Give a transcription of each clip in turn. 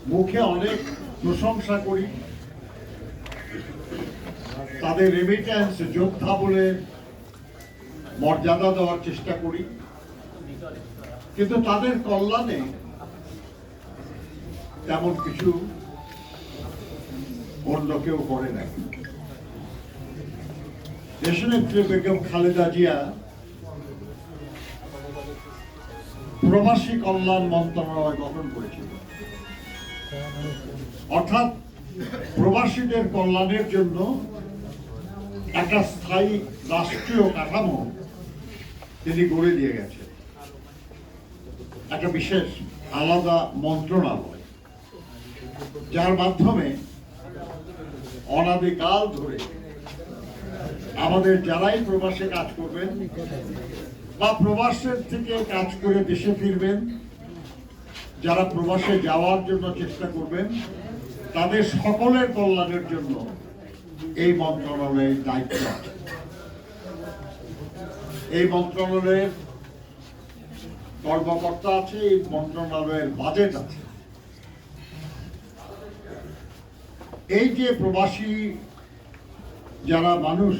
মুখে অনেক প্রশংসা করি, তাদের রেমিট্যান্স যোদ্ধা বলে মর্যাদা দেওয়ার চেষ্টা করি, কিন্তু তাদের কল্যাণে তেমন কিছু অন্য কেউ করে না। দেশনেত্রী বেগম খালেদা জিয়া প্রবাসী কল্যাণ মন্ত্রণালয় গঠন করেছিল, অর্থাৎ প্রবাসীদের কল্যাণের জন্য একটা স্থায়ী রাষ্ট্রীয় কাঠামো তিনি গড়ে দিয়ে গেছেন, একটা বিশেষ আলাদা মন্ত্রণালয়, যার মাধ্যমে অনাদিকাল ধরে আমাদের যারাই প্রবাসে কাজ করবেন বা প্রবাসের থেকে কাজ করে দেশে ফিরবেন, যারা প্রবাসে যাওয়ার জন্য চেষ্টা করবেন, তাদের সকলের কল্যাণের জন্য এই মন্ত্রণালয়ের দায়িত্ব আছে। এই মন্ত্রণালয়ের কর্মকর্তা আছে, এই মন্ত্রণালয়ের বাজেট আছে। এই যে প্রবাসী যারা মানুষ,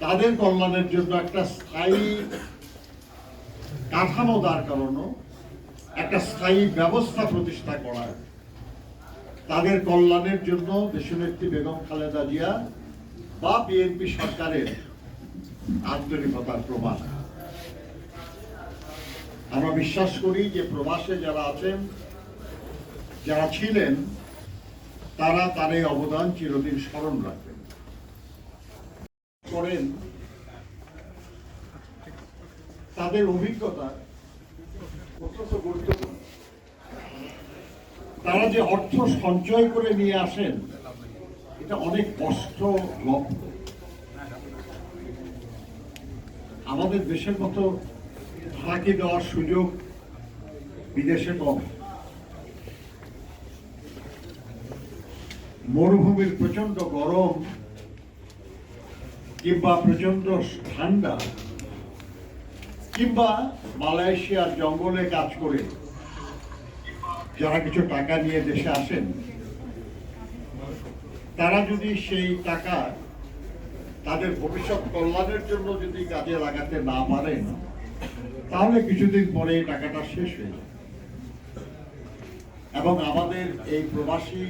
তাদের কল্যাণের জন্য একটা স্থায়ী কাঠামো দাঁড় করানো, একটা স্থায়ী ব্যবস্থা প্রতিষ্ঠা করা, তাদের কল্যাণের জন্য দেশনেত্রী বেগম খালেদা জিয়া বা বিএনপি সরকারের আন্তরিকতার প্রমাণ। আমরা বিশ্বাস করি যে প্রবাসে যারা আছেন, যারা ছিলেন, তারা তার এই অবদান চিরদিন স্মরণ রাখবেন করেন। তাদের অভিজ্ঞতা অত্যন্ত গুরুত্বপূর্ণ। তারা যে অর্থ সঞ্চয় করে নিয়ে আসেন, এটা অনেক কষ্ট লব্ধ। আমাদের দেশের মতো ফাঁকি দেওয়ার সুযোগ বিদেশে কম। মরুভূমির প্রচন্ড গরম কিংবা প্রচন্ড ঠান্ডা কিংবা মালয়েশিয়ার জঙ্গলে কাজ করে যারা কিছু টাকা নিয়ে দেশে আসেন, তারা যদি সেই টাকা তাদের ভবিষ্যৎ কল্যাণের জন্য যদি কাজে লাগাতে না পারেন, তাহলে কিছুদিন পরে এই টাকাটা শেষ হয়ে যায় এবং আমাদের এই প্রবাসী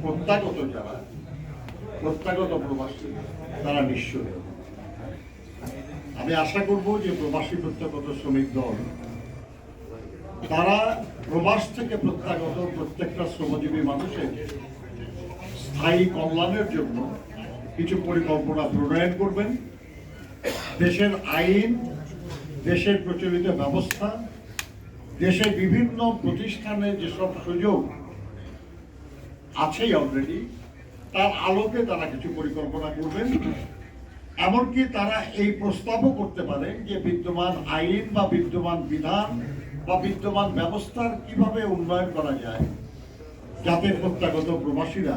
প্রত্যাগত যারা প্রত্যাগত প্রবাসী, তারা নিঃস্ব হয়ে যাবে। আমি আশা করব যে প্রবাসী প্রত্যাগত শ্রমিক দল, তারা প্রবাস থেকে প্রত্যাগত প্রত্যেকটা শ্রমজীবী মানুষের স্থায়ী কল্যাণের জন্য কিছু পরিকল্পনা প্রণয়ন করবেন। দেশের আইন, দেশের প্রচলিত ব্যবস্থা, দেশের বিভিন্ন প্রতিষ্ঠানে যেসব সুযোগ আছেই অলরেডি, তার আলোকে তারা কিছু পরিকল্পনা করবেন। এমনকি তারা এই প্রস্তাবও করতে পারেন যে বিদ্যমান আইন বা বিদ্যমান বিধান বা বিদ্যমান ব্যবস্থার কিভাবে উন্নয়ন করা যায়, যাতে প্রত্যাগত প্রবাসীরা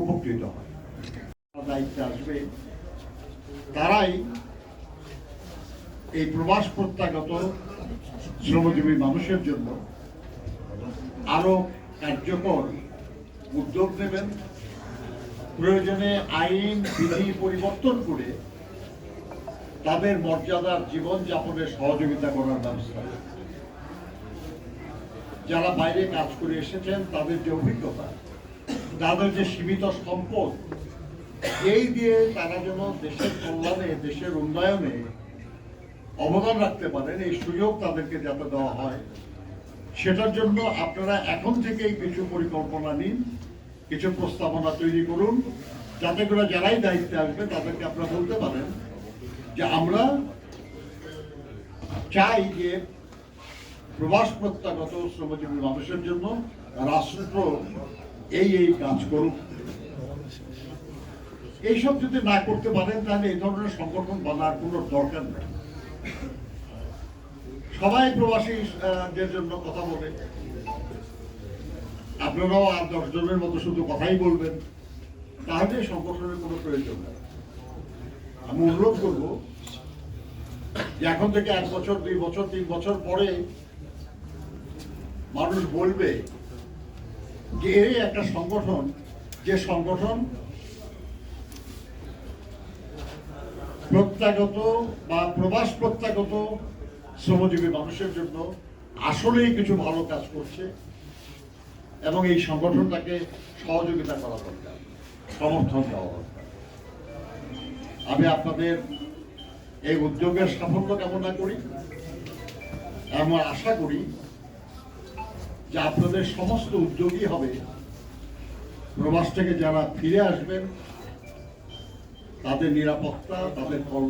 উপকৃত হয়। দায়িত্বে আসবে তারাই এই প্রবাস প্রত্যাগত শ্রমজীবী মানুষের জন্য আরো কার্যকর উদ্যোগ নেবেন। প্রয়োজনে আইন বিধি পরিবর্তন করে তাদের মর্যাদার জীবন যাপনের সহযোগিতা করার ব্যবস্থা। যারা বাইরে কাজ করে এসেছেন, তাদের যে অভিজ্ঞতা, তাদের যে সীমিত সম্পদ, এই দিয়ে তারা যেন দেশের কল্যাণে, দেশের উন্নয়নে অবদান রাখতে পারেন, এই সুযোগ তাদেরকে যাতে দেওয়া হয়, সেটার জন্য আপনারা এখন থেকেই কিছু পরিকল্পনা নিন, কিছু প্রস্তাবনা তৈরি করুন, যাতে করে যারাই দায়িত্বে আসবে তাদেরকে আপনারা বলতে পারেন যে আমরা চাই যে প্রবাস প্রত্যাগত শ্রমজীবী মানুষের জন্য রাষ্ট্র এই কাজ করুক। এইসব যদি না করতে পারেন, তাহলে এই ধরনের সংগঠন বানার কোনো দরকার নেই। সবাই প্রবাসীদের জন্য কথা বলে, আপনারাও আর 10 জনের মতো শুধু কথাই বলবেন, তাহলে সংগঠনের কোনো প্রয়োজন নেই। আমি অনুরোধ করব যে এখন থেকে 1 বছর, 2 বছর, 3 বছর পরে মানুষ বলবে যে এই একটা সংগঠন, যে সংগঠন প্রত্যাগত বা প্রবাস প্রত্যাগত শ্রমজীবী মানুষের জন্য আসলেই কিছু ভালো কাজ করছে, এবং এই সংগঠনটাকে সহযোগিতা করা দরকার, সমর্থন দেওয়া দরকার। আমি আপনাদের এই উদ্যোগের সাফল্য কামনা করি। আমরা আশা করি যে আপনাদের সমস্ত উদ্যোগই হবে প্রবাস থেকে যারা ফিরে আসবেন তাদের নিরাপত্তা, তাদের কল্যাণ